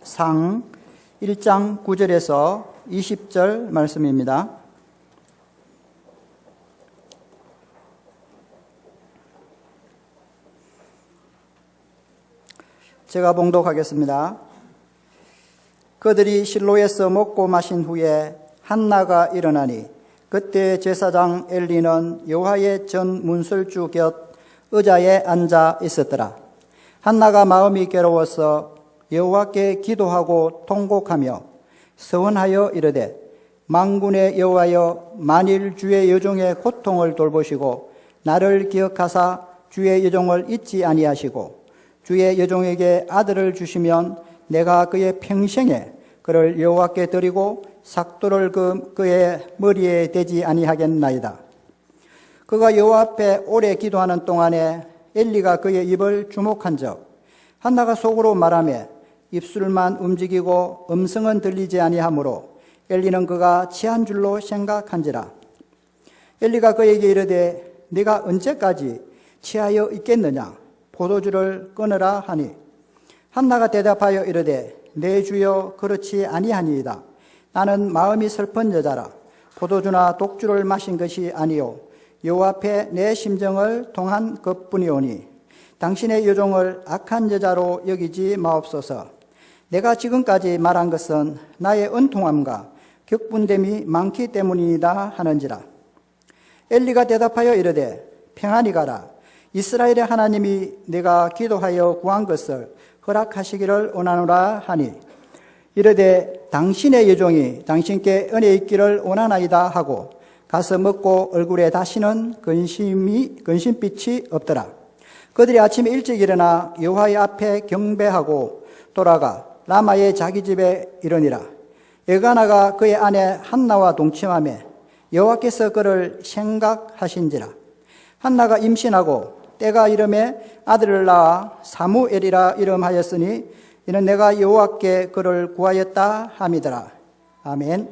상 1장 9절에서 20절 말씀입니다. 제가 봉독하겠습니다. 그들이 실로에서 먹고 마신 후에 한나가 일어나니 그때 제사장 엘리는 여호와의 전 문설주 곁 의자에 앉아 있었더라. 한나가 마음이 괴로워서 여호와께 기도하고 통곡하며 서원하여 이르되 만군의 여호와여, 만일 주의 여종의 고통을 돌보시고 나를 기억하사 주의 여종을 잊지 아니하시고 주의 여종에게 아들을 주시면 내가 그의 평생에 그를 여호와께 드리고 삭도를 그의 머리에 대지 아니하겠나이다. 그가 여호와 앞에 오래 기도하는 동안에 엘리가 그의 입을 주목한즉 한나가 속으로 말하며 입술만 움직이고 음성은 들리지 아니하므로 엘리는 그가 취한 줄로 생각한지라. 엘리가 그에게 이르되 네가 언제까지 취하여 있겠느냐? 포도주를 끊으라 하니 한나가 대답하여 이르되 내 주여, 그렇지 아니하니이다. 나는 마음이 슬픈 여자라. 포도주나 독주를 마신 것이 아니요 여호와 앞에 내 심정을 통한 것뿐이오니 당신의 여종을 악한 여자로 여기지 마옵소서. 내가 지금까지 말한 것은 나의 은통함과 격분됨이 많기 때문이다 하는지라. 엘리가 대답하여 이르되 평안히 가라. 이스라엘의 하나님이 내가 기도하여 구한 것을 허락하시기를 원하노라 하니 이르되 당신의 여종이 당신께 은혜 있기를 원하나이다 하고 가서 먹고 얼굴에 다시는 근심빛이 없더라. 그들이 아침에 일찍 일어나 여호와의 앞에 경배하고 돌아가 라마의 자기 집에 이르니라. 엘가나가 그의 아내 한나와 동침하며 여호와께서 그를 생각하신지라. 한나가 임신하고 때가 이름에 아들을 낳아 사무엘이라 이름하였으니 이는 내가 여호와께 그를 구하였다 함이더라. 아멘.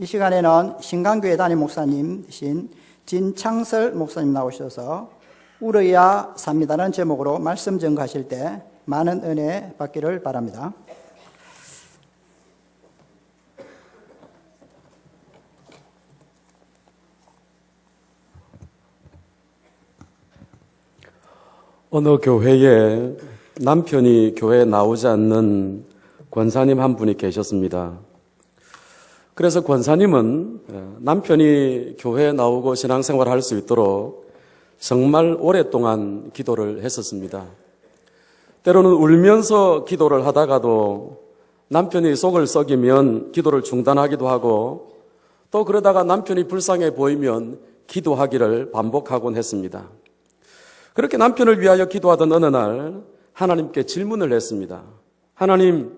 이 시간에는 신강교회 담임 목사님이신 진창설 목사님 나오셔서 울어야 삽니다라는 제목으로 말씀 전가하실 때 많은 은혜 받기를 바랍니다. 어느 교회에 남편이 교회에 나오지 않는 권사님 한 분이 계셨습니다. 그래서 권사님은 남편이 교회에 나오고 신앙생활을 할 수 있도록 정말 오랫동안 기도를 했었습니다. 때로는 울면서 기도를 하다가도 남편이 속을 썩이면 기도를 중단하기도 하고 또 그러다가 남편이 불쌍해 보이면 기도하기를 반복하곤 했습니다. 그렇게 남편을 위하여 기도하던 어느 날 하나님께 질문을 했습니다. 하나님,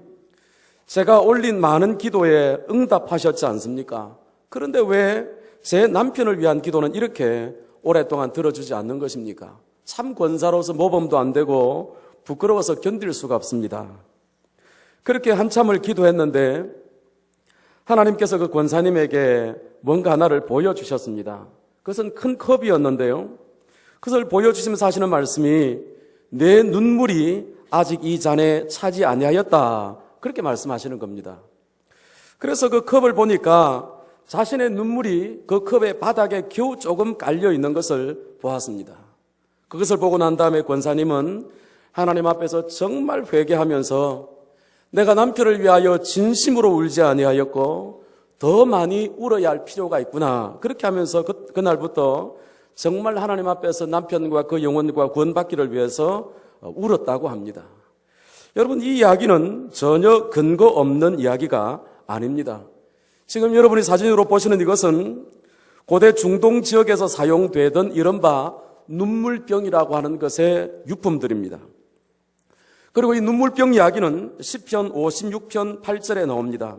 제가 올린 많은 기도에 응답하셨지 않습니까? 그런데 왜 제 남편을 위한 기도는 이렇게 오랫동안 들어주지 않는 것입니까? 참 권사로서 모범도 안 되고 부끄러워서 견딜 수가 없습니다. 그렇게 한참을 기도했는데 하나님께서 그 권사님에게 뭔가 하나를 보여주셨습니다. 그것은 큰 컵이었는데요. 그것을 보여주시면서 하시는 말씀이 내 눈물이 아직 이 잔에 차지 아니하였다. 그렇게 말씀하시는 겁니다. 그래서 그 컵을 보니까 자신의 눈물이 그 컵의 바닥에 겨우 조금 깔려 있는 것을 보았습니다. 그것을 보고 난 다음에 권사님은 하나님 앞에서 정말 회개하면서 내가 남편을 위하여 진심으로 울지 아니하였고 더 많이 울어야 할 필요가 있구나. 그렇게 하면서 그날부터 정말 하나님 앞에서 남편과 그 영혼과 구원받기를 위해서 울었다고 합니다. 여러분, 이 이야기는 전혀 근거 없는 이야기가 아닙니다. 지금 여러분이 사진으로 보시는 이것은 고대 중동 지역에서 사용되던 이른바 눈물병이라고 하는 것의 유품들입니다. 그리고 이 눈물병 이야기는 시편 56편 8절에 나옵니다.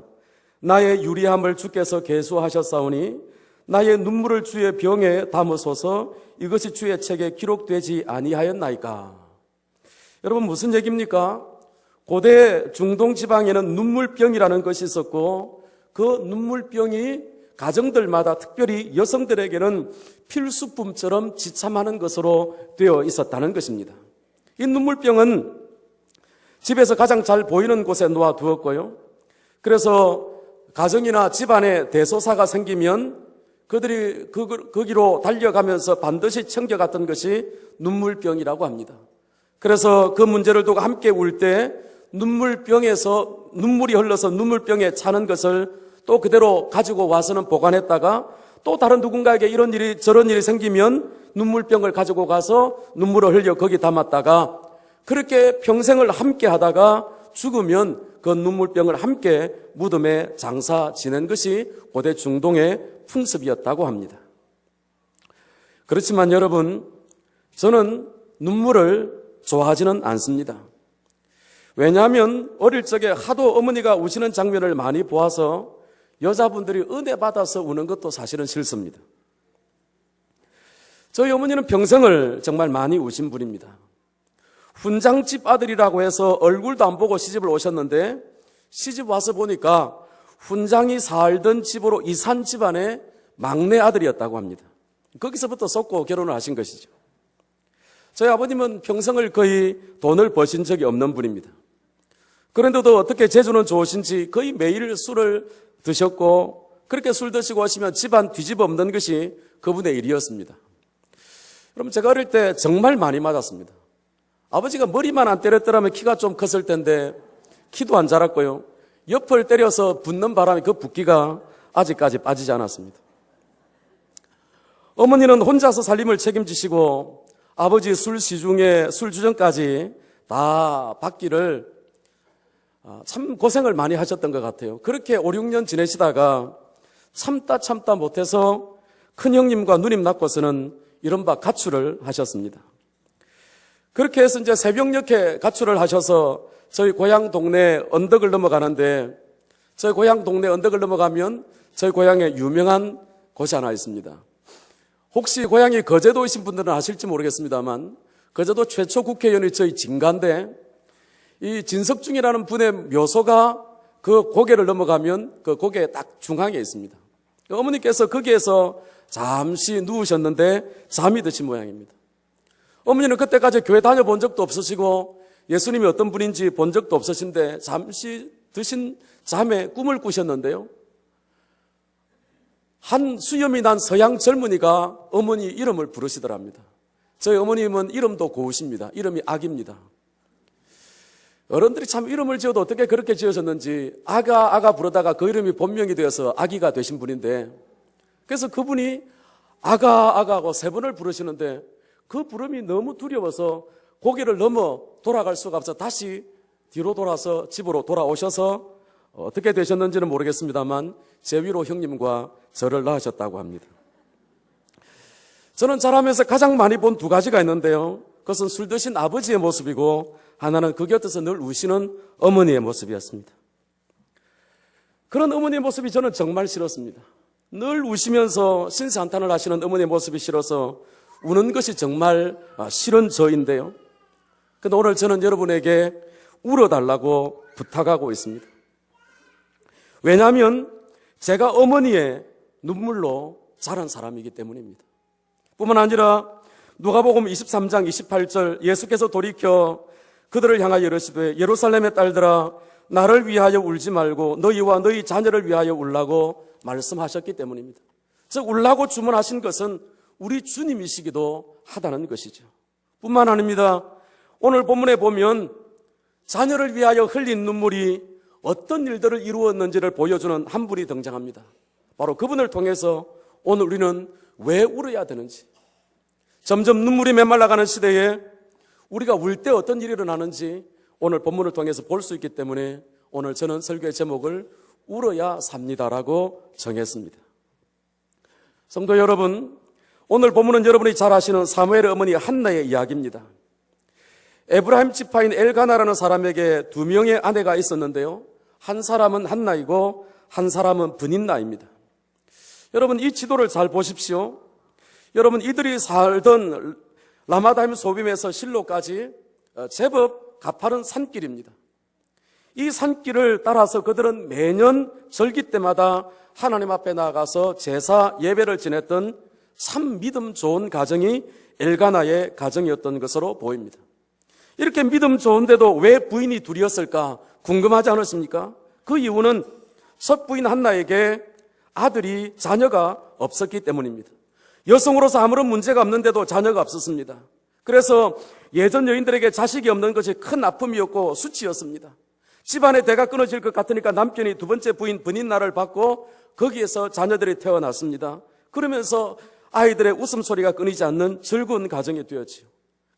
나의 유리함을 주께서 계수하셨사오니 나의 눈물을 주의 병에 담으소서. 이것이 주의 책에 기록되지 아니하였나이까. 여러분, 무슨 얘기입니까? 고대 중동 지방에는 눈물병이라는 것이 있었고 그 눈물병이 가정들마다 특별히 여성들에게는 필수품처럼 지참하는 것으로 되어 있었다는 것입니다. 이 눈물병은 집에서 가장 잘 보이는 곳에 놓아두었고요. 그래서 가정이나 집안에 대소사가 생기면 그들이 거기로 달려가면서 반드시 챙겨갔던 것이 눈물병이라고 합니다. 그래서 그 문제를 두고 함께 울 때 눈물병에서 눈물이 흘러서 눈물병에 차는 것을 또 그대로 가지고 와서는 보관했다가 또 다른 누군가에게 이런 일이 저런 일이 생기면 눈물병을 가지고 가서 눈물을 흘려 거기 담았다가 그렇게 평생을 함께 하다가 죽으면 그 눈물병을 함께 무덤에 장사 지낸 것이 고대 중동의 풍습이었다고 합니다. 그렇지만 여러분, 저는 눈물을 좋아하지는 않습니다. 왜냐하면 어릴 적에 하도 어머니가 우시는 장면을 많이 보아서 여자분들이 은혜 받아서 우는 것도 사실은 싫습니다. 저희 어머니는 평생을 정말 많이 우신 분입니다. 훈장집 아들이라고 해서 얼굴도 안 보고 시집을 오셨는데 시집 와서 보니까 훈장이 살던 집으로 이산 집안의 막내 아들이었다고 합니다. 거기서부터 속고 결혼을 하신 것이죠. 저희 아버님은 평생을 거의 돈을 버신 적이 없는 분입니다. 그런데도 어떻게 재주는 좋으신지 거의 매일 술을 드셨고 그렇게 술 드시고 오시면 집안 뒤집어 엎는 것이 그분의 일이었습니다. 여러분, 제가 어릴 때 정말 많이 맞았습니다. 아버지가 머리만 안 때렸더라면 키가 좀 컸을 텐데 키도 안 자랐고요. 옆을 때려서 붓는 바람에 그 붓기가 아직까지 빠지지 않았습니다. 어머니는 혼자서 살림을 책임지시고 아버지 술 시중에 술 주정까지 다 받기를 참 고생을 많이 하셨던 것 같아요. 그렇게 5, 6년 지내시다가 참다 못해서 큰형님과 누님 낳고서는 이른바 가출을 하셨습니다. 그렇게 해서 이제 새벽녘에 가출을 하셔서 저희 고향 동네 언덕을 넘어가는데 저희 고향 동네 언덕을 넘어가면 저희 고향에 유명한 곳이 하나 있습니다. 혹시 고향이 거제도이신 분들은 아실지 모르겠습니다만 거제도 최초 국회의원이 저희 진가인데 이 진석중이라는 분의 묘소가 그 고개를 넘어가면 그 고개 딱 중앙에 있습니다. 어머니께서 거기에서 잠시 누우셨는데 잠이 드신 모양입니다. 어머니는 그때까지 교회 다녀본 적도 없으시고 예수님이 어떤 분인지 본 적도 없으신데 잠시 드신 잠에 꿈을 꾸셨는데요. 한 수염이 난 서양 젊은이가 어머니 이름을 부르시더랍니다. 저희 어머님은 이름도 고우십니다. 이름이 악입니다. 어른들이 참 이름을 지어도 어떻게 그렇게 지으셨는지 아가 부르다가 그 이름이 본명이 되어서 아기가 되신 분인데 그래서 그분이 아가 하고 3번을 부르시는데 그 부름이 너무 두려워서 고개를 넘어 돌아갈 수가 없어 다시 뒤로 돌아서 집으로 돌아오셔서 어떻게 되셨는지는 모르겠습니다만 제 위로 형님과 저를 낳으셨다고 합니다. 저는 자라면서 가장 많이 본 2가지가 있는데요. 그것은 술 드신 아버지의 모습이고 하나는 그 곁에서 늘 우시는 어머니의 모습이었습니다. 그런 어머니의 모습이 저는 정말 싫었습니다. 늘 우시면서 신세한탄을 하시는 어머니의 모습이 싫어서 우는 것이 정말 싫은 저인데요. 그런데 오늘 저는 여러분에게 울어달라고 부탁하고 있습니다. 왜냐하면 제가 어머니의 눈물로 자란 사람이기 때문입니다. 뿐만 아니라 누가복음 23장 28절 예수께서 돌이켜 그들을 향하여 이르시되 예루살렘의 딸들아 나를 위하여 울지 말고 너희와 너희 자녀를 위하여 울라고 말씀하셨기 때문입니다. 즉 울라고 주문하신 것은 우리 주님이시기도 하다는 것이죠. 뿐만 아닙니다. 오늘 본문에 보면 자녀를 위하여 흘린 눈물이 어떤 일들을 이루었는지를 보여주는 한 분이 등장합니다. 바로 그분을 통해서 오늘 우리는 왜 울어야 되는지, 점점 눈물이 메말라가는 시대에 우리가 울 때 어떤 일이 일어나는지 오늘 본문을 통해서 볼 수 있기 때문에 오늘 저는 설교의 제목을 울어야 삽니다라고 정했습니다. 성도 여러분, 오늘 본문은 여러분이 잘 아시는 사무엘의 어머니 한나의 이야기입니다. 에브라임 지파인 엘가나라는 사람에게 2명의 아내가 있었는데요. 한 사람은 한나이고 한 사람은 브닌나입니다. 여러분, 이 지도를 잘 보십시오. 여러분, 이들이 살던 라마다임 소빔에서 실로까지 제법 가파른 산길입니다. 이 산길을 따라서 그들은 매년 절기 때마다 하나님 앞에 나가서 제사 예배를 지냈던 참 믿음 좋은 가정이 엘가나의 가정이었던 것으로 보입니다. 이렇게 믿음 좋은데도 왜 부인이 둘이었을까 궁금하지 않으십니까? 그 이유는 첫 부인 한나에게 아들이 자녀가 없었기 때문입니다. 여성으로서 아무런 문제가 없는데도 자녀가 없었습니다. 그래서 예전 여인들에게 자식이 없는 것이 큰 아픔이었고 수치였습니다. 집안의 대가 끊어질 것 같으니까 남편이 두 번째 부인 분인날을 받고 거기에서 자녀들이 태어났습니다. 그러면서 아이들의 웃음소리가 끊이지 않는 즐거운 가정이 되었지요.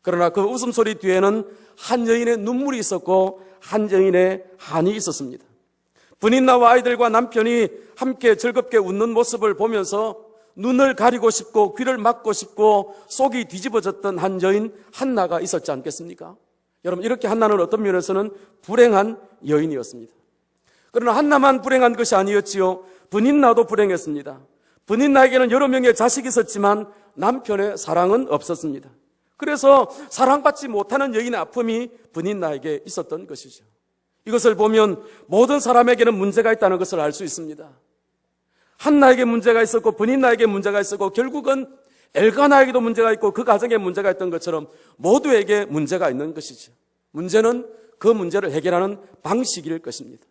그러나 그 웃음소리 뒤에는 한 여인의 눈물이 있었고 한 여인의 한이 있었습니다. 분인나와 아이들과 남편이 함께 즐겁게 웃는 모습을 보면서 눈을 가리고 싶고 귀를 막고 싶고 속이 뒤집어졌던 한 여인 한나가 있었지 않겠습니까? 여러분, 이렇게 한나는 어떤 면에서는 불행한 여인이었습니다. 그러나 한나만 불행한 것이 아니었지요. 분인나도 불행했습니다. 분인나에게는 여러 명의 자식이 있었지만 남편의 사랑은 없었습니다. 그래서 사랑받지 못하는 여인의 아픔이 분인나에게 있었던 것이죠. 이것을 보면 모든 사람에게는 문제가 있다는 것을 알 수 있습니다. 한나에게 문제가 있었고 분인나에게 문제가 있었고 결국은 엘가나에게도 문제가 있고 그 가정에 문제가 있던 것처럼 모두에게 문제가 있는 것이죠. 문제는 그 문제를 해결하는 방식일 것입니다.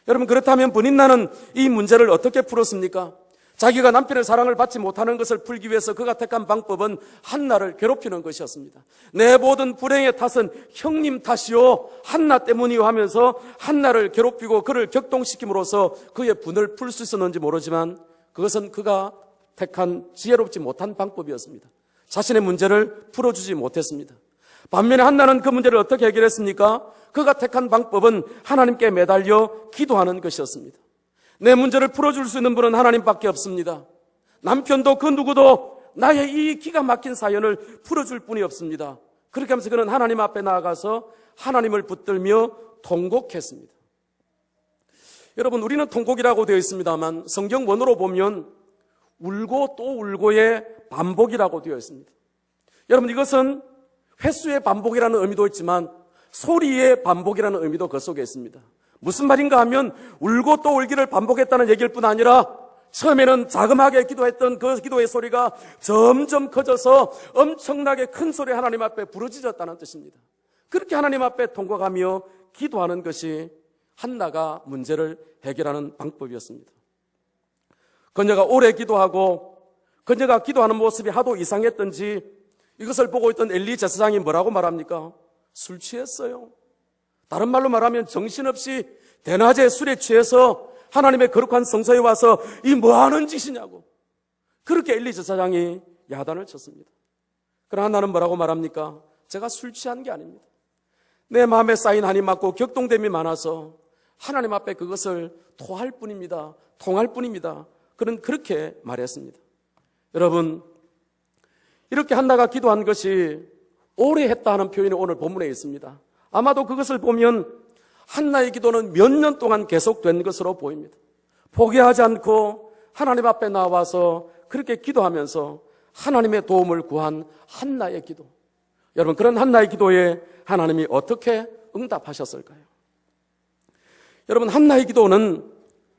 여러분, 그렇다면 분인나는 이 문제를 어떻게 풀었습니까? 자기가 남편의 사랑을 받지 못하는 것을 풀기 위해서 그가 택한 방법은 한나를 괴롭히는 것이었습니다. 내 모든 불행의 탓은 형님 탓이요 한나 때문이요 하면서 한나를 괴롭히고 그를 격동시킴으로써 그의 분을 풀 수 있었는지 모르지만 그것은 그가 택한 지혜롭지 못한 방법이었습니다. 자신의 문제를 풀어주지 못했습니다. 반면에 한나는 그 문제를 어떻게 해결했습니까? 그가 택한 방법은 하나님께 매달려 기도하는 것이었습니다. 내 문제를 풀어줄 수 있는 분은 하나님밖에 없습니다. 남편도 그 누구도 나의 이 기가 막힌 사연을 풀어줄 분이 없습니다. 그렇게 하면서 그는 하나님 앞에 나아가서 하나님을 붙들며 통곡했습니다. 여러분, 우리는 통곡이라고 되어 있습니다만 성경 원어로 보면 울고 또 울고의 반복이라고 되어 있습니다. 여러분, 이것은 횟수의 반복이라는 의미도 있지만 소리의 반복이라는 의미도 그 속에 있습니다. 무슨 말인가 하면 울고 또 울기를 반복했다는 얘기일 뿐 아니라 처음에는 자그마하게 기도했던 그 기도의 소리가 점점 커져서 엄청나게 큰 소리 하나님 앞에 부르짖었다는 뜻입니다. 그렇게 하나님 앞에 통곡하며 기도하는 것이 한나가 문제를 해결하는 방법이었습니다. 그녀가 오래 기도하고 그녀가 기도하는 모습이 하도 이상했던지 이것을 보고 있던 엘리 제사장이 뭐라고 말합니까? 술 취했어요. 다른 말로 말하면 정신없이 대낮에 술에 취해서 하나님의 거룩한 성소에 와서 이 뭐하는 짓이냐고 그렇게 엘리 제사장이 야단을 쳤습니다. 그러나 한나는 뭐라고 말합니까? 제가 술 취한 게 아닙니다. 내 마음에 쌓인 한이 많고 격동됨이 많아서 하나님 앞에 그것을 토할 뿐입니다. 통할 뿐입니다. 그는 그렇게 말했습니다. 여러분, 이렇게 한나가 기도한 것이 오래 했다 하는 표현이 오늘 본문에 있습니다. 아마도 그것을 보면 한나의 기도는 몇 년 동안 계속된 것으로 보입니다. 포기하지 않고 하나님 앞에 나와서 그렇게 기도하면서 하나님의 도움을 구한 한나의 기도. 여러분, 그런 한나의 기도에 하나님이 어떻게 응답하셨을까요? 여러분, 한나의 기도는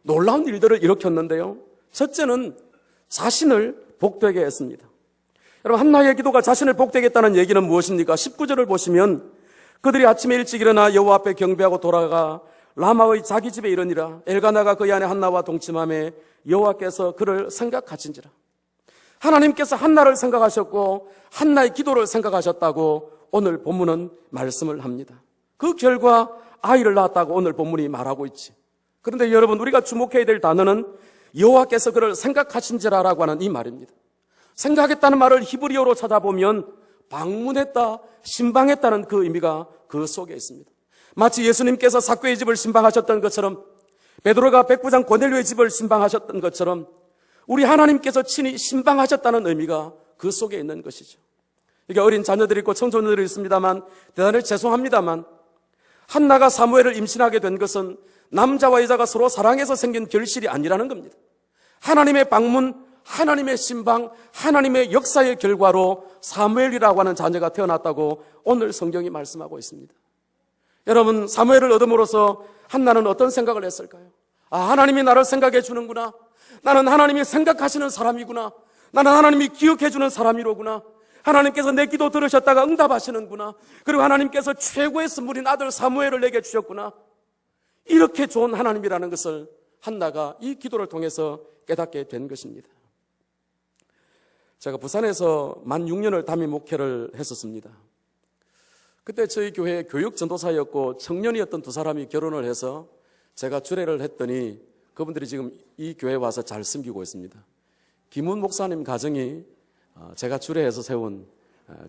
놀라운 일들을 일으켰는데요. 첫째는 자신을 복되게 했습니다. 여러분, 한나의 기도가 자신을 복되게 했다는 얘기는 무엇입니까? 19절을 보시면 그들이 아침에 일찍 일어나 여호와 앞에 경배하고 돌아가 라마의 자기 집에 이르니라. 엘가나가 그의 아내 한나와 동침하며 여호와께서 그를 생각하신지라. 하나님께서 한나를 생각하셨고 한나의 기도를 생각하셨다고 오늘 본문은 말씀을 합니다. 그 결과 아이를 낳았다고 오늘 본문이 말하고 있지. 그런데 여러분, 우리가 주목해야 될 단어는 여호와께서 그를 생각하신지라라고 하는 이 말입니다. 생각했다는 말을 히브리어로 찾아보면 방문했다, 신방했다는 그 의미가 그 속에 있습니다. 마치 예수님께서 삭개의 집을 신방하셨던 것처럼 베드로가 백부장 고넬료의 집을 신방하셨던 것처럼 우리 하나님께서 친히 신방하셨다는 의미가 그 속에 있는 것이죠. 이게 어린 자녀들이 있고 청소년들이 있습니다만 대단히 죄송합니다만 한나가 사무엘을 임신하게 된 것은 남자와 여자가 서로 사랑해서 생긴 결실이 아니라는 겁니다. 하나님의 방문, 하나님의 신방, 하나님의 역사의 결과로 사무엘이라고 하는 자녀가 태어났다고 오늘 성경이 말씀하고 있습니다. 여러분, 사무엘을 얻음으로써 한나는 어떤 생각을 했을까요? 아, 하나님이 나를 생각해 주는구나. 나는 하나님이 생각하시는 사람이구나. 나는 하나님이 기억해 주는 사람이로구나. 하나님께서 내 기도 들으셨다가 응답하시는구나. 그리고 하나님께서 최고의 선물인 아들 사무엘을 내게 주셨구나. 이렇게 좋은 하나님이라는 것을 한나가 이 기도를 통해서 깨닫게 된 것입니다. 제가 부산에서 만 6년을 담임 목회를 했었습니다. 그때 저희 교회에 교육 전도사였고 청년이었던 두 사람이 결혼을 해서 제가 주례를 했더니 그분들이 지금 이 교회에 와서 잘 섬기고 있습니다. 김훈 목사님 가정이 제가 주례해서 세운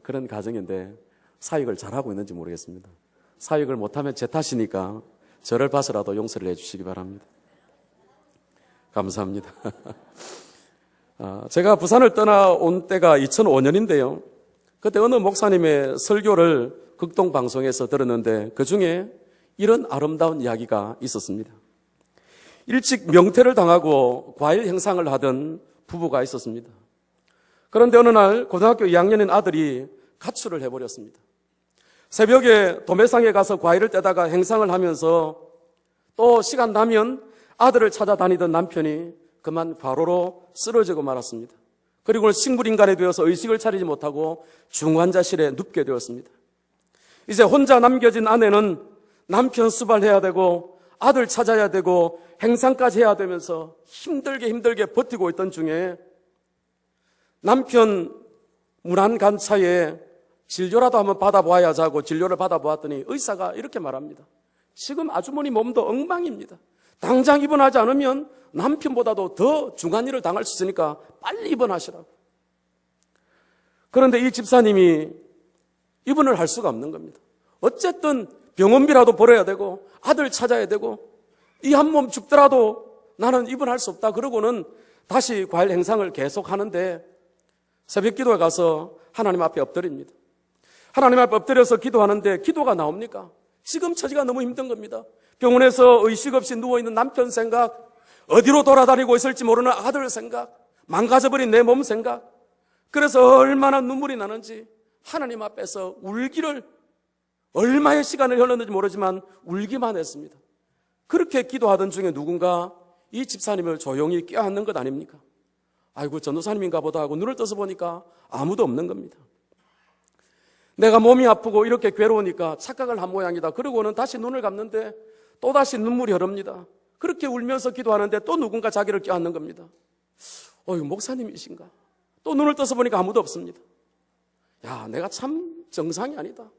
그런 가정인데 사역을 잘하고 있는지 모르겠습니다. 사역을 못하면 제 탓이니까 저를 봐서라도 용서를 해주시기 바랍니다. 감사합니다. 제가 부산을 떠나온 때가 2005년인데요. 그때 어느 목사님의 설교를 극동방송에서 들었는데 그 중에 이런 아름다운 이야기가 있었습니다. 일찍 명퇴를 당하고 과일 행상을 하던 부부가 있었습니다. 그런데 어느 날 고등학교 2학년인 아들이 가출을 해버렸습니다. 새벽에 도매상에 가서 과일을 떼다가 행상을 하면서 또 시간 나면 아들을 찾아다니던 남편이 그만 과로로 쓰러지고 말았습니다. 그리고 식물인간이 되어서 의식을 차리지 못하고 중환자실에 눕게 되었습니다. 이제 혼자 남겨진 아내는 남편 수발해야 되고 아들 찾아야 되고 행상까지 해야 되면서 힘들게 버티고 있던 중에 남편 문안간차에 진료라도 한번 받아봐야지 하고 진료를 받아보았더니 의사가 이렇게 말합니다. 지금 아주머니 몸도 엉망입니다. 당장 입원하지 않으면 남편보다도 더 중한 일을 당할 수 있으니까 빨리 입원하시라고. 그런데 이 집사님이 입원을 할 수가 없는 겁니다. 어쨌든 병원비라도 벌어야 되고 아들 찾아야 되고 이 한 몸 죽더라도 나는 입원할 수 없다. 그러고는 다시 과일 행상을 계속하는데 새벽 기도에 가서 하나님 앞에 엎드립니다. 하나님 앞에 엎드려서 기도하는데 기도가 나옵니까? 지금 처지가 너무 힘든 겁니다. 병원에서 의식 없이 누워있는 남편 생각, 어디로 돌아다니고 있을지 모르는 아들 생각, 망가져버린 내 몸 생각. 그래서 얼마나 눈물이 나는지 하나님 앞에서 울기를 얼마의 시간을 흘렀는지 모르지만 울기만 했습니다. 그렇게 기도하던 중에 누군가 이 집사님을 조용히 껴안는 것 아닙니까? 아이고 전도사님인가 보다 하고 눈을 떠서 보니까 아무도 없는 겁니다. 내가 몸이 아프고 이렇게 괴로우니까 착각을 한 모양이다. 그러고는 다시 눈을 감는데 또다시 눈물이 흐릅니다. 그렇게 울면서 기도하는데 또 누군가 자기를 껴안는 겁니다. 목사님이신가? 또 눈을 떠서 보니까 아무도 없습니다. 야, 내가 참 정상이 아니다.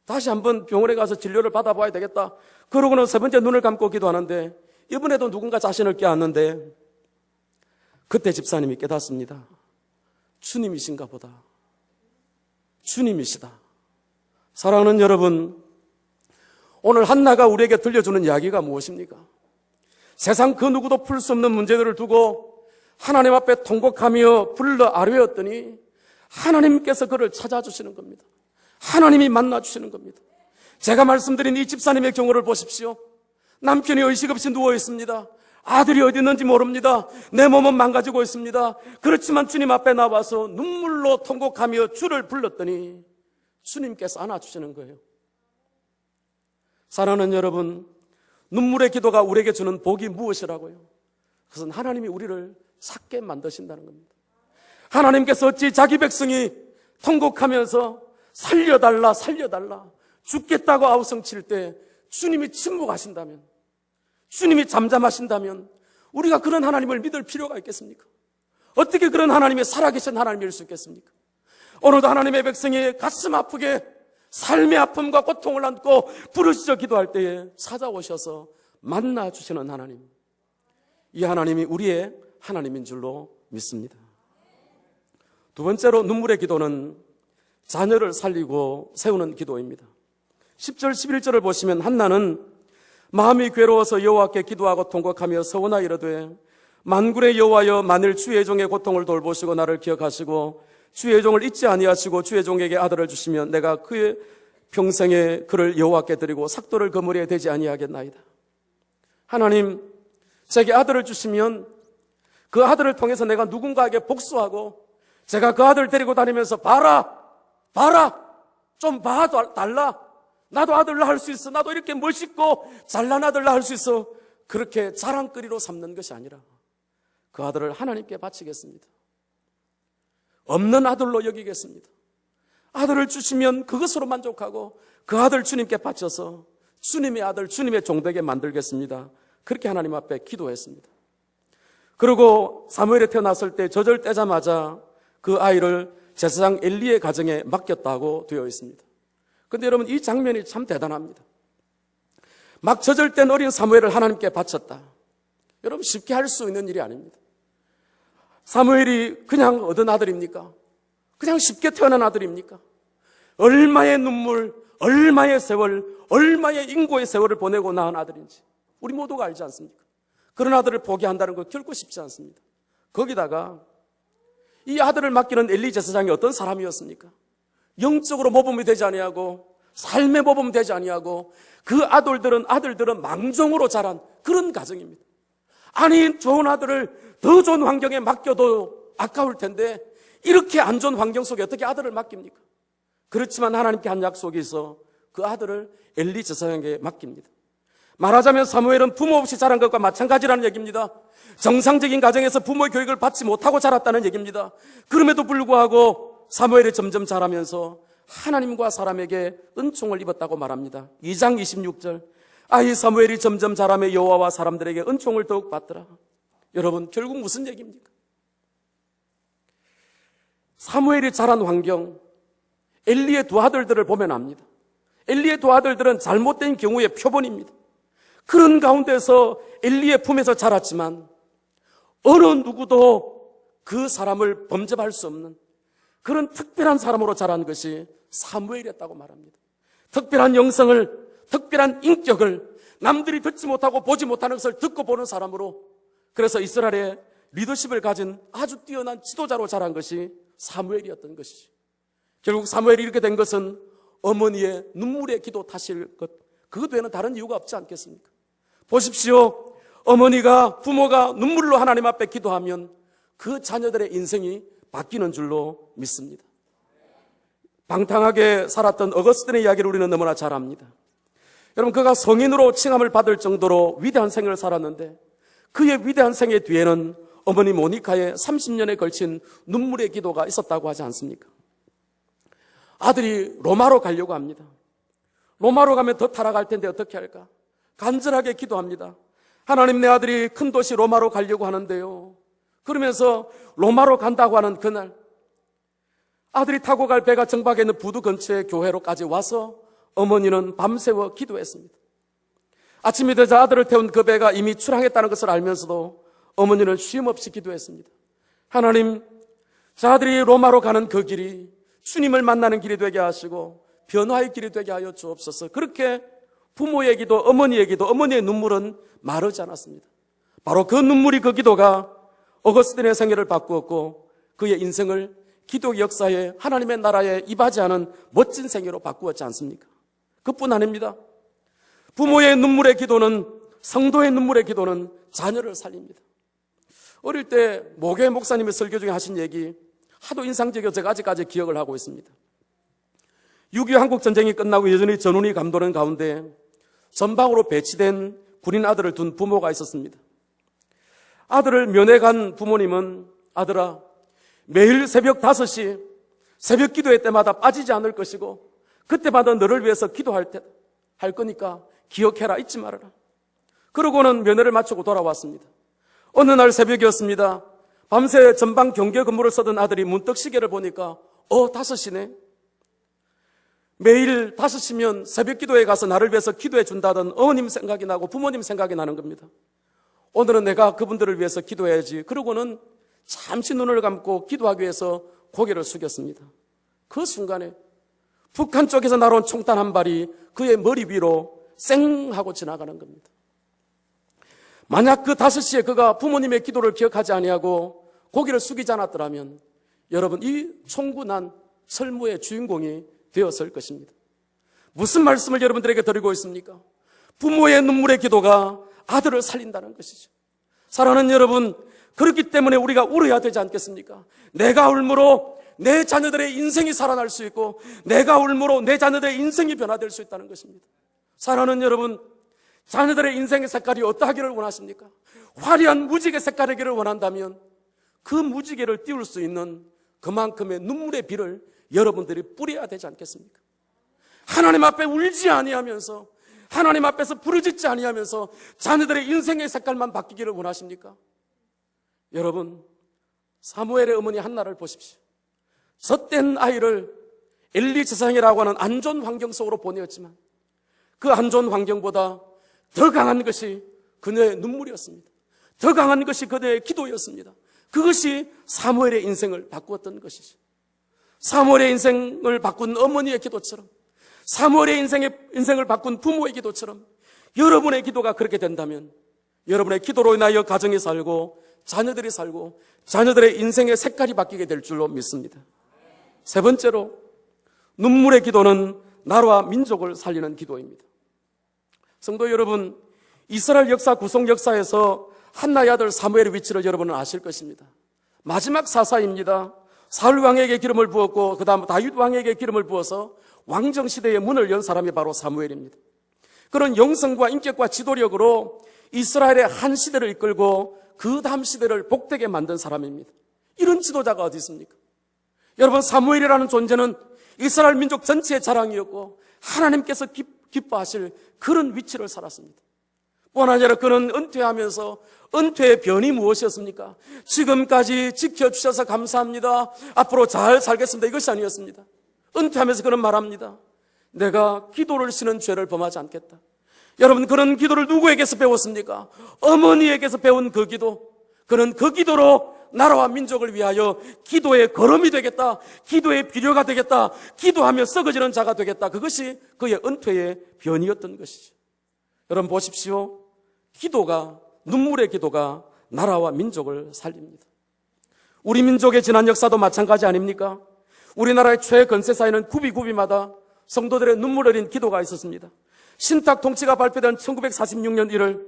다시 한번 병원에 가서 진료를 받아봐야 되겠다. 그러고는 세 번째 눈을 감고 기도하는데 이번에도 누군가 자신을 껴안는데 그때 집사님이 깨닫습니다. 주님이신가 보다. 주님이시다. 사랑하는 여러분, 오늘 한나가 우리에게 들려주는 이야기가 무엇입니까? 세상 그 누구도 풀 수 없는 문제들을 두고 하나님 앞에 통곡하며 불러 아뢰었더니 하나님께서 그를 찾아주시는 겁니다. 하나님이 만나주시는 겁니다. 제가 말씀드린 이 집사님의 경우를 보십시오. 남편이 의식 없이 누워 있습니다. 아들이 어디 있는지 모릅니다. 내 몸은 망가지고 있습니다. 그렇지만 주님 앞에 나와서 눈물로 통곡하며 주를 불렀더니 주님께서 안아주시는 거예요. 사랑하는 여러분, 눈물의 기도가 우리에게 주는 복이 무엇이라고요? 그것은 하나님이 우리를 찾게 만드신다는 겁니다. 하나님께서 어찌 자기 백성이 통곡하면서 살려달라 죽겠다고 아우성칠 때 주님이 침묵하신다면, 주님이 잠잠하신다면 우리가 그런 하나님을 믿을 필요가 있겠습니까? 어떻게 그런 하나님이 살아계신 하나님일 수 있겠습니까? 오늘도 하나님의 백성이 가슴 아프게 삶의 아픔과 고통을 안고 부르짖어 기도할 때에 찾아오셔서 만나주시는 하나님, 이 하나님이 우리의 하나님인 줄로 믿습니다. 두 번째로 눈물의 기도는 자녀를 살리고 세우는 기도입니다. 10절 11절을 보시면 한나는 마음이 괴로워서 여호와께 기도하고 통곡하며 서원하 이르되 만군의 여호와여, 만일 주의 종의 고통을 돌보시고 나를 기억하시고 주의 종을 잊지 아니하시고 주의 종에게 아들을 주시면 내가 그의 평생에 그를 여호와께 드리고 삭도를 그 머리에 대지 아니하겠나이다. 하나님, 제게 아들을 주시면 그 아들을 통해서 내가 누군가에게 복수하고 제가 그 아들 데리고 다니면서 봐라 좀 봐달라, 나도 아들 낳을 수 있어, 나도 이렇게 멋있고 잘난 아들 낳을 수 있어, 그렇게 자랑거리로 삼는 것이 아니라 그 아들을 하나님께 바치겠습니다. 없는 아들로 여기겠습니다. 아들을 주시면 그것으로 만족하고 그 아들 주님께 바쳐서 주님의 아들, 주님의 종되게 만들겠습니다. 그렇게 하나님 앞에 기도했습니다. 그리고 사무엘이 태어났을 때 젖을 떼자마자 그 아이를 제사장 엘리의 가정에 맡겼다고 되어 있습니다. 그런데 여러분, 이 장면이 참 대단합니다. 막 젖을 뗀 어린 사무엘을 하나님께 바쳤다. 여러분, 쉽게 할 수 있는 일이 아닙니다. 사무엘이 그냥 얻은 아들입니까? 그냥 쉽게 태어난 아들입니까? 얼마의 눈물, 얼마의 세월, 얼마의 인고의 세월을 보내고 낳은 아들인지 우리 모두가 알지 않습니까? 그런 아들을 포기한다는 거 결코 쉽지 않습니다. 거기다가 이 아들을 맡기는 엘리 제사장이 어떤 사람이었습니까? 영적으로 모범이 되지 아니하고 삶의 모범이 되지 아니하고 그 아들들은 망종으로 자란 그런 가정입니다. 아니, 좋은 아들을 더 좋은 환경에 맡겨도 아까울 텐데 이렇게 안 좋은 환경 속에 어떻게 아들을 맡깁니까? 그렇지만 하나님께 한 약속이 있어 그 아들을 엘리 제사장에게 맡깁니다. 말하자면 사무엘은 부모 없이 자란 것과 마찬가지라는 얘기입니다. 정상적인 가정에서 부모의 교육을 받지 못하고 자랐다는 얘기입니다. 그럼에도 불구하고 사무엘이 점점 자라면서 하나님과 사람에게 은총을 입었다고 말합니다. 2장 26절, 이 사무엘이 점점 자라며 여호와와 사람들에게 은총을 더욱 받더라. 여러분, 결국 무슨 얘기입니까? 사무엘이 자란 환경, 엘리의 두 아들들을 보면 압니다. 엘리의 두 아들들은 잘못된 경우의 표본입니다. 그런 가운데서 엘리의 품에서 자랐지만 어느 누구도 그 사람을 범접할 수 없는 그런 특별한 사람으로 자란 것이 사무엘이었다고 말합니다. 특별한 영성을, 특별한 인격을 남들이 듣지 못하고 보지 못하는 것을 듣고 보는 사람으로, 그래서 이스라엘의 리더십을 가진 아주 뛰어난 지도자로 자란 것이 사무엘이었던 것이죠. 결국 사무엘이 이렇게 된 것은 어머니의 눈물의 기도 탓일 것, 그것 외에는 다른 이유가 없지 않겠습니까? 보십시오. 어머니가, 부모가 눈물로 하나님 앞에 기도하면 그 자녀들의 인생이 바뀌는 줄로 믿습니다. 방탕하게 살았던 어거스틴의 이야기를 우리는 너무나 잘 압니다. 여러분, 그가 성인으로 칭함을 받을 정도로 위대한 생을 살았는데 그의 위대한 생의 뒤에는 어머니 모니카의 30년에 걸친 눈물의 기도가 있었다고 하지 않습니까? 아들이 로마로 가려고 합니다. 로마로 가면 더 타락할 텐데 어떻게 할까? 간절하게 기도합니다. 하나님, 내 아들이 큰 도시 로마로 가려고 하는데요. 그러면서 로마로 간다고 하는 그날, 아들이 타고 갈 배가 정박해 있는 부두 근처의 교회로까지 와서 어머니는 밤새워 기도했습니다. 아침이 되자 아들을 태운 그 배가 이미 출항했다는 것을 알면서도 어머니는 쉼없이 기도했습니다. 하나님, 저 아들이 로마로 가는 그 길이 주님을 만나는 길이 되게 하시고 변화의 길이 되게 하여 주옵소서. 그렇게 부모의 기도, 어머니의 기도, 어머니의 눈물은 마르지 않았습니다. 바로 그 눈물이, 그 기도가 어거스틴의 생애를 바꾸었고 그의 인생을 기독 역사에, 하나님의 나라에 이바지하는 멋진 생애로 바꾸었지 않습니까? 그뿐 아닙니다. 부모의 눈물의 기도는, 성도의 눈물의 기도는 자녀를 살립니다. 어릴 때 모교회 목사님의 설교 중에 하신 얘기 하도 인상적이어서 제가 아직까지 기억을 하고 있습니다. 6.25 한국전쟁이 끝나고 여전히 전운이 감도는 가운데 전방으로 배치된 군인 아들을 둔 부모가 있었습니다. 아들을 면회 간 부모님은, 아들아, 매일 새벽 5시 새벽 기도회 때마다 빠지지 않을 것이고 그때마다 너를 위해서 기도할 거니까 기억해라, 잊지 말아라. 그러고는 면회를 마치고 돌아왔습니다. 어느 날 새벽이었습니다. 밤새 전방 경계 근무를 쓰던 아들이 문득 시계를 보니까 5시네. 매일 5시면 새벽 기도에 가서 나를 위해서 기도해 준다던 어머님 생각이 나고 부모님 생각이 나는 겁니다. 오늘은 내가 그분들을 위해서 기도해야지. 그러고는 잠시 눈을 감고 기도하기 위해서 고개를 숙였습니다. 그 순간에 북한 쪽에서 날아온 총탄 한 발이 그의 머리 위로 쌩 하고 지나가는 겁니다. 만약 그 5시에 그가 부모님의 기도를 기억하지 아니하고 고개를 숙이지 않았더라면 여러분, 이 총구난 설무의 주인공이 되었을 것입니다. 무슨 말씀을 여러분들에게 드리고 있습니까? 부모의 눈물의 기도가 아들을 살린다는 것이죠. 사랑하는 여러분, 그렇기 때문에 우리가 울어야 되지 않겠습니까? 내가 울므로 내 자녀들의 인생이 살아날 수 있고 내가 울므로 내 자녀들의 인생이 변화될 수 있다는 것입니다. 사랑하는 여러분, 자녀들의 인생의 색깔이 어떠하기를 원하십니까? 화려한 무지개 색깔이기를 원한다면 그 무지개를 띄울 수 있는 그만큼의 눈물의 비를 여러분들이 뿌려야 되지 않겠습니까? 하나님 앞에 울지 아니하면서, 하나님 앞에서 부르짖지 아니하면서 자녀들의 인생의 색깔만 바뀌기를 원하십니까? 여러분, 사무엘의 어머니 한나를 보십시오. 젖된 아이를 엘리 제사장이라고 하는 안 좋은 환경 속으로 보내었지만 그 안 좋은 환경보다 더 강한 것이 그녀의 눈물이었습니다. 더 강한 것이 그녀의 기도였습니다. 그것이 사무엘의 인생을 바꾸었던 것이죠. 사무엘의 인생을 바꾼 어머니의 기도처럼, 사무엘의 인생을 바꾼 부모의 기도처럼 여러분의 기도가 그렇게 된다면 여러분의 기도로 인하여 가정이 살고 자녀들이 살고 자녀들의 인생의 색깔이 바뀌게 될 줄로 믿습니다. 세 번째로, 눈물의 기도는 나라와 민족을 살리는 기도입니다. 성도 여러분, 이스라엘 역사, 구속 역사에서 한나의 아들 사무엘의 위치를 여러분은 아실 것입니다. 마지막 사사입니다. 사울 왕에게 기름을 부었고 그 다음 다윗 왕에게 기름을 부어서 왕정시대의 문을 연 사람이 바로 사무엘입니다. 그런 영성과 인격과 지도력으로 이스라엘의 한 시대를 이끌고 그 다음 시대를 복되게 만든 사람입니다. 이런 지도자가 어디 있습니까? 여러분, 사무엘이라는 존재는 이스라엘 민족 전체의 자랑이었고 하나님께서 기뻐하실 그런 위치를 살았습니다. 뿐 아니라 그는 은퇴하면서 은퇴의 변이 무엇이었습니까? 지금까지 지켜주셔서 감사합니다. 앞으로 잘 살겠습니다. 이것이 아니었습니다. 은퇴하면서 그는 말합니다. 내가 기도를 쉬는 죄를 범하지 않겠다. 여러분, 그런 기도를 누구에게서 배웠습니까? 어머니에게서 배운 그 기도. 그는 그 기도로 나라와 민족을 위하여 기도의 걸음이 되겠다, 기도의 비료가 되겠다, 기도하며 썩어지는 자가 되겠다. 그것이 그의 은퇴의 변이었던 것이죠. 여러분 보십시오. 기도가, 눈물의 기도가 나라와 민족을 살립니다. 우리 민족의 지난 역사도 마찬가지 아닙니까? 우리나라의 최근세사에는 구비마다 성도들의 눈물 어린 기도가 있었습니다. 신탁 통치가 발표된 1946년 1월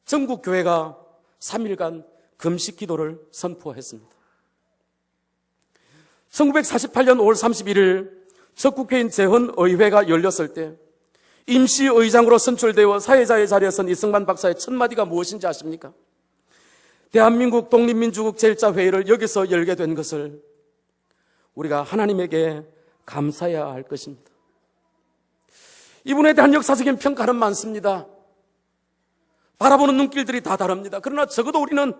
전국 교회가 3일간 금식 기도를 선포했습니다. 1948년 5월 31일 적국회인 재헌의회가 열렸을 때 임시의장으로 선출되어 사회자의 자리에 선 이승만 박사의 첫 마디가 무엇인지 아십니까? 대한민국 독립민주국 제1자 회의를 여기서 열게 된 것을 우리가 하나님에게 감사해야 할 것입니다. 이분에 대한 역사적인 평가는 많습니다. 바라보는 눈길들이 다 다릅니다. 그러나 적어도 우리는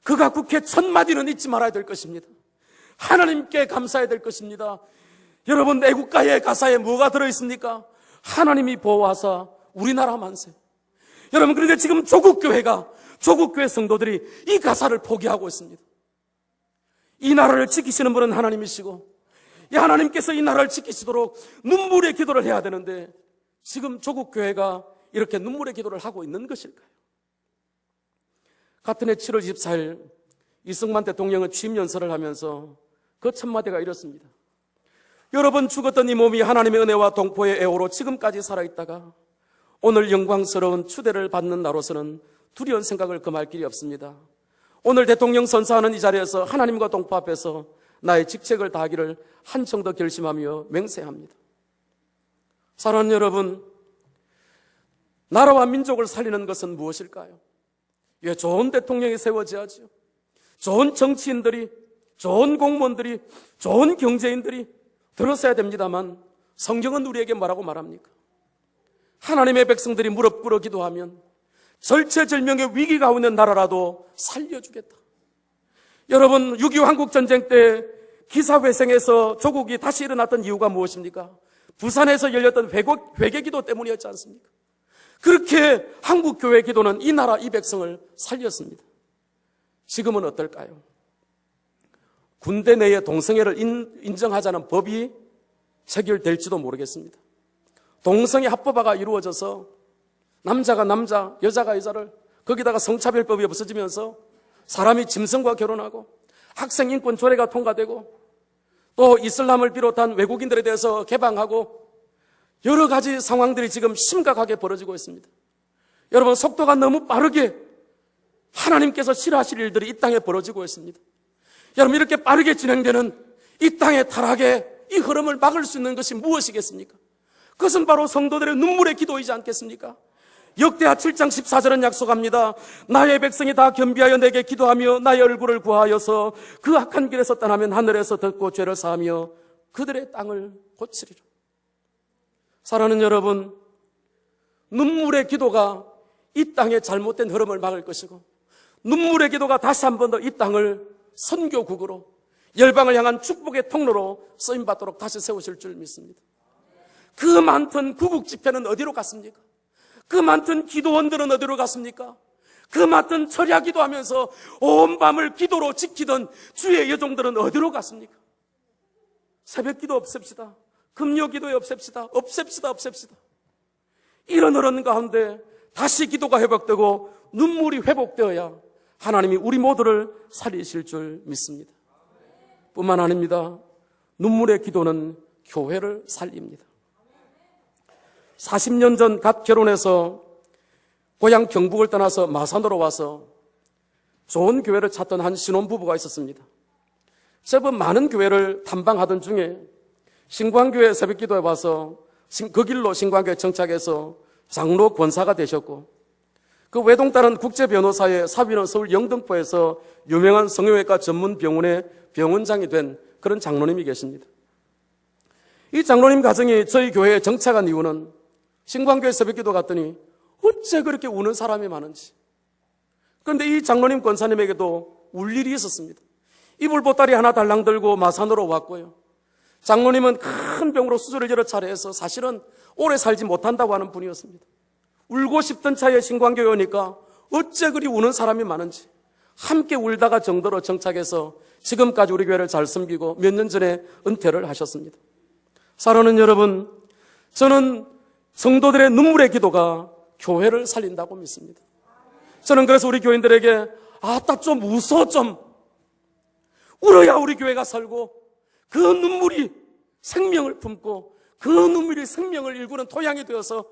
그가 국회 첫 마디는 잊지 말아야 될 것입니다. 하나님께 감사해야 될 것입니다. 여러분, 애국가의 가사에 뭐가 들어있습니까? 하나님이 보호하사 우리나라 만세. 여러분, 그런데 지금 조국교회 성도들이 이 가사를 포기하고 있습니다. 이 나라를 지키시는 분은 하나님이시고 이 하나님께서 이 나라를 지키시도록 눈물의 기도를 해야 되는데 지금 조국교회가 이렇게 눈물의 기도를 하고 있는 것일까요? 같은 해 7월 24일 이승만 대통령은 취임연설을 하면서 그 첫마디가 이렇습니다. 여러분, 죽었던 이 몸이 하나님의 은혜와 동포의 애호로 지금까지 살아있다가 오늘 영광스러운 추대를 받는 나로서는 두려운 생각을 금할 길이 없습니다. 오늘 대통령 선사하는 이 자리에서 하나님과 동포 앞에서 나의 직책을 다하기를 한층 더 결심하며 맹세합니다. 사랑하는 여러분, 나라와 민족을 살리는 것은 무엇일까요? 예, 좋은 대통령이 세워져야죠. 좋은 정치인들이, 좋은 공무원들이, 좋은 경제인들이 들었어야 됩니다만 성경은 우리에게 뭐라고 말합니까? 하나님의 백성들이 무릎 꿇어 기도하면 절체절명의 위기 가운데 나라라도 살려주겠다. 여러분, 6.25 한국전쟁 때 기사회생에서 조국이 다시 일어났던 이유가 무엇입니까? 부산에서 열렸던 회개기도 때문이었지 않습니까? 그렇게 한국교회 기도는 이 나라 이 백성을 살렸습니다. 지금은 어떨까요? 군대 내에 동성애를 인정하자는 법이 체결될지도 모르겠습니다. 동성애 합법화가 이루어져서 남자가 남자, 여자가 여자를, 거기다가 성차별법이 없어지면서 사람이 짐승과 결혼하고 학생 인권 조례가 통과되고 또 이슬람을 비롯한 외국인들에 대해서 개방하고 여러 가지 상황들이 지금 심각하게 벌어지고 있습니다. 여러분, 속도가 너무 빠르게 하나님께서 싫어하실 일들이 이 땅에 벌어지고 있습니다. 여러분, 이렇게 빠르게 진행되는 이 땅의 타락의 이 흐름을 막을 수 있는 것이 무엇이겠습니까? 그것은 바로 성도들의 눈물의 기도이지 않겠습니까? 역대하 7장 14절은 약속합니다. 나의 백성이 다 겸비하여 내게 기도하며 나의 얼굴을 구하여서 그 악한 길에서 떠나면 하늘에서 듣고 죄를 사하며 그들의 땅을 고치리라. 사랑하는 여러분, 눈물의 기도가 이 땅의 잘못된 흐름을 막을 것이고, 눈물의 기도가 다시 한 번 더 이 땅을 선교국으로, 열방을 향한 축복의 통로로 쓰임받도록 다시 세우실 줄 믿습니다. 그 많던 구국 집회는 어디로 갔습니까? 그 많던 기도원들은 어디로 갔습니까? 그 많던 철야 기도하면서 온 밤을 기도로 지키던 주의 여종들은 어디로 갔습니까? 새벽 기도 없앱시다. 금요 기도에 없앱시다. 없앱시다. 이런 흐름 가운데 다시 기도가 회복되고 눈물이 회복되어야 하나님이 우리 모두를 살리실 줄 믿습니다. 뿐만 아닙니다. 눈물의 기도는 교회를 살립니다. 40년 전 갓 결혼해서 고향 경북을 떠나서 마산으로 와서 좋은 교회를 찾던 한 신혼부부가 있었습니다. 제법 많은 교회를 탐방하던 중에 신광교회 새벽기도에 와서 그 길로 신광교회 정착해서 장로 권사가 되셨고, 그 외동딸은 국제변호사의 사위는 서울 영등포에서 유명한 성형외과 전문 병원의 병원장이 된 그런 장로님이 계십니다. 이 장로님 가정이 저희 교회에 정착한 이유는 신광교회 새벽기도 갔더니 어째 그렇게 우는 사람이 많은지. 그런데 이 장로님 권사님에게도 울 일이 있었습니다. 이불 보따리 하나 달랑 들고 마산으로 왔고요. 장로님은 큰 병으로 수술을 여러 차례 해서 사실은 오래 살지 못한다고 하는 분이었습니다. 울고 싶던 차에 신광교회 오니까 어째 그리 우는 사람이 많은지 함께 울다가 정도로 정착해서 지금까지 우리 교회를 잘 섬기고 몇 년 전에 은퇴를 하셨습니다. 사랑하는 여러분, 저는 성도들의 눈물의 기도가 교회를 살린다고 믿습니다. 저는 그래서 우리 교인들에게 딱 좀 웃어 좀 울어야 우리 교회가 살고 그 눈물이 생명을 품고 그 눈물이 생명을 일구는 토양이 되어서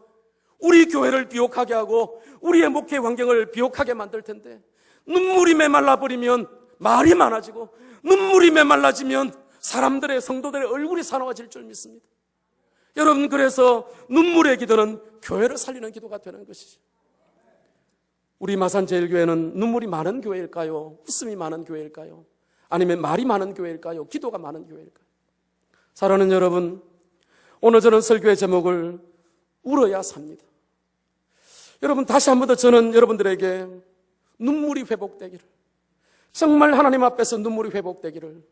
우리 교회를 비옥하게 하고 우리의 목회 환경을 비옥하게 만들 텐데, 눈물이 메말라버리면 말이 많아지고 눈물이 메말라지면 사람들의 성도들의 얼굴이 사나워질 줄 믿습니다. 여러분, 그래서 눈물의 기도는 교회를 살리는 기도가 되는 것이죠. 우리 마산제일교회는 눈물이 많은 교회일까요? 웃음이 많은 교회일까요? 아니면 말이 많은 교회일까요? 기도가 많은 교회일까요? 사랑하는 여러분, 오늘 저는 설교의 제목을 울어야 삽니다. 여러분, 다시 한 번 더 저는 여러분들에게 눈물이 회복되기를, 정말 하나님 앞에서 눈물이 회복되기를,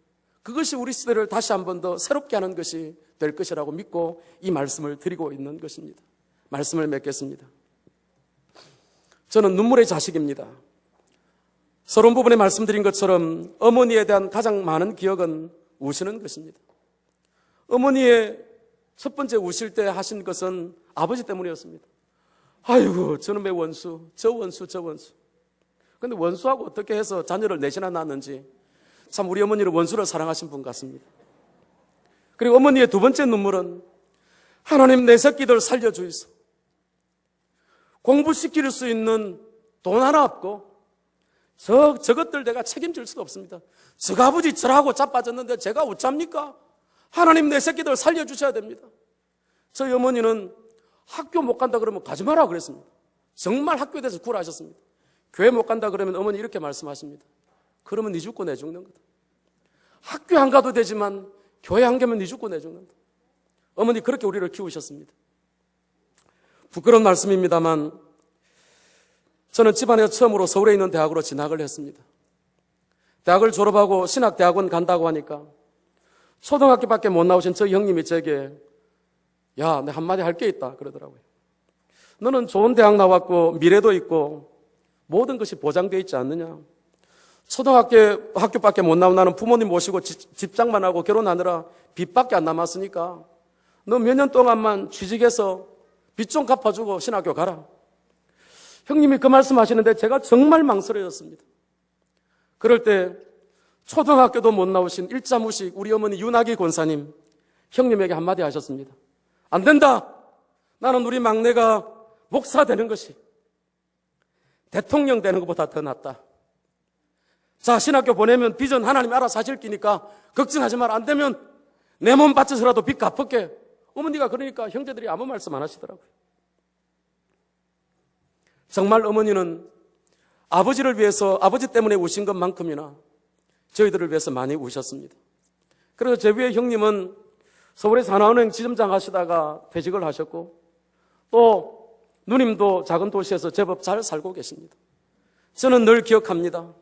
그것이 우리 시대를 다시 한 번 더 새롭게 하는 것이 될 것이라고 믿고 이 말씀을 드리고 있는 것입니다. 말씀을 맺겠습니다. 저는 눈물의 자식입니다. 서론 부분에 말씀드린 것처럼 어머니에 대한 가장 많은 기억은 우시는 것입니다. 어머니의 첫 번째 우실 때 하신 것은 아버지 때문이었습니다. 아이고, 저놈의 원수, 저 원수. 그런데 원수하고 어떻게 해서 자녀를 넷이나 낳았는지 참 우리 어머니는 원수를 사랑하신 분 같습니다. 그리고 어머니의 두 번째 눈물은 하나님, 내 새끼들 살려주이소. 공부시킬 수 있는 돈 하나 없고 저것들 내가 책임질 수도 없습니다. 저가 아버지 저하고 자빠졌는데 제가 어쩝니까? 하나님, 내 새끼들 살려주셔야 됩니다. 저희 어머니는 학교 못 간다 그러면 가지 마라 그랬습니다. 정말 학교에 대해서 굴하셨습니다. 교회 못 간다 그러면 어머니 이렇게 말씀하십니다. 그러면 네 죽고 내 죽는 거다. 학교 안 가도 되지만 교회 안 가면 네 죽고 내 죽는다. 어머니 그렇게 우리를 키우셨습니다. 부끄러운 말씀입니다만 저는 집안에서 처음으로 서울에 있는 대학으로 진학을 했습니다. 대학을 졸업하고 신학대학원 간다고 하니까 초등학교밖에 못 나오신 저희 형님이 제게 야, 내 한마디 할 게 있다 그러더라고요. 너는 좋은 대학 나왔고 미래도 있고 모든 것이 보장되어 있지 않느냐. 학교밖에 못 나온 나는 부모님 모시고 집장만 하고 결혼하느라 빚밖에 안 남았으니까 너 몇 년 동안만 취직해서 빚 좀 갚아주고 신학교 가라. 형님이 그 말씀 하시는데 제가 정말 망설여졌습니다. 그럴 때 초등학교도 못 나오신 일자무식 우리 어머니 윤아기 권사님 형님에게 한마디 하셨습니다. 안 된다. 나는 우리 막내가 목사 되는 것이 대통령 되는 것보다 더 낫다. 자, 신학교 보내면 빚은 하나님 알아서 하실 끼니까 걱정하지 마라. 안 되면 내 몸 바쳐서라도 빚 갚을게. 어머니가 그러니까 형제들이 아무 말씀 안 하시더라고요. 정말 어머니는 아버지를 위해서, 아버지 때문에 우신 것만큼이나 저희들을 위해서 많이 우셨습니다. 그래서 제 위에 형님은 서울에 하나은행 지점장 하시다가 퇴직을 하셨고, 또 누님도 작은 도시에서 제법 잘 살고 계십니다. 저는 늘 기억합니다.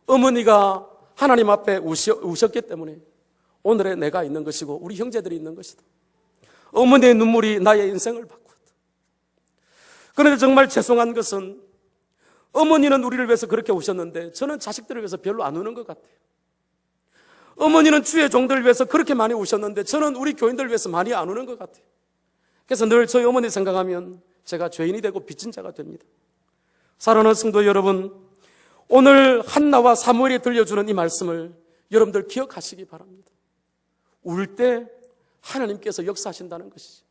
어머니가 하나님 앞에 우셨기 때문에 오늘의 내가 있는 것이고 우리 형제들이 있는 것이다. 어머니의 눈물이 나의 인생을 바꿨다. 그런데 정말 죄송한 것은 어머니는 우리를 위해서 그렇게 우셨는데 저는 자식들을 위해서 별로 안 우는 것 같아요. 어머니는 주의 종들을 위해서 그렇게 많이 우셨는데 저는 우리 교인들을 위해서 많이 안 우는 것 같아요. 그래서 늘 저희 어머니 생각하면 제가 죄인이 되고 빚진 자가 됩니다. 사랑하는 성도 여러분, 오늘 한나와 사무엘이 들려주는 이 말씀을 여러분들 기억하시기 바랍니다. 울 때 하나님께서 역사하신다는 것이죠.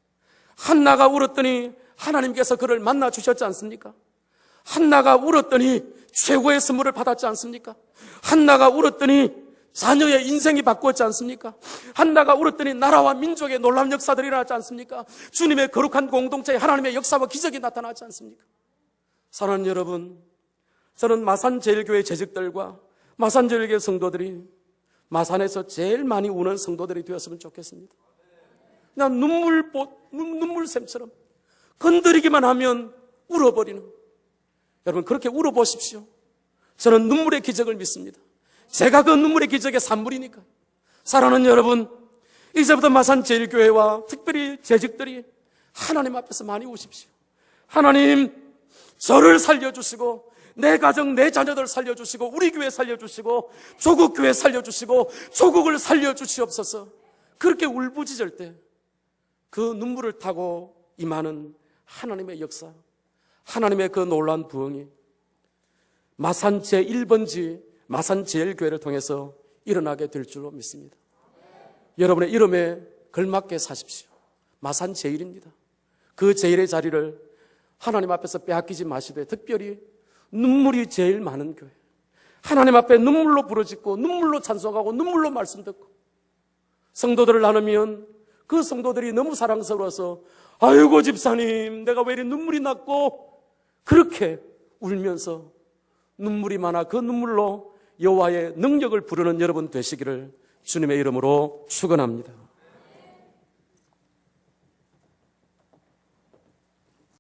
한나가 울었더니 하나님께서 그를 만나 주셨지 않습니까? 한나가 울었더니 최고의 선물을 받았지 않습니까? 한나가 울었더니 자녀의 인생이 바꾸었지 않습니까? 한나가 울었더니 나라와 민족의 놀라운 역사들이 일어났지 않습니까? 주님의 거룩한 공동체에 하나님의 역사와 기적이 나타나지 않습니까? 사랑하는 여러분, 저는 마산제일교회 재직들과 마산제일교회 성도들이 마산에서 제일 많이 우는 성도들이 되었으면 좋겠습니다. 그냥 눈물샘처럼 건드리기만 하면 울어버리는, 여러분 그렇게 울어보십시오. 저는 눈물의 기적을 믿습니다. 제가 그 눈물의 기적의 산물이니까. 사랑하는 여러분, 이제부터 마산제일교회와 특별히 재직들이 하나님 앞에서 많이 우십시오. 하나님, 저를 살려주시고 내 가정, 내 자녀들 살려주시고 우리 교회 살려주시고 조국 교회 살려주시고 조국을 살려주시옵소서. 그렇게 울부짖을 때 그 눈물을 타고 임하는 하나님의 역사, 하나님의 그 놀라운 부흥이 마산 제1번지 마산제일교회를 통해서 일어나게 될 줄로 믿습니다. 여러분의 이름에 걸맞게 사십시오. 마산제일입니다. 그 제일의 자리를 하나님 앞에서 빼앗기지 마시되 특별히 눈물이 제일 많은 교회, 하나님 앞에 눈물로 부르짖고 눈물로 찬송하고 눈물로 말씀 듣고 성도들을 나누면 그 성도들이 너무 사랑스러워서 아이고 집사님 내가 왜 이리 눈물이 났고 그렇게 울면서 눈물이 많아 그 눈물로 여호와의 능력을 부르는 여러분 되시기를 주님의 이름으로 축원합니다.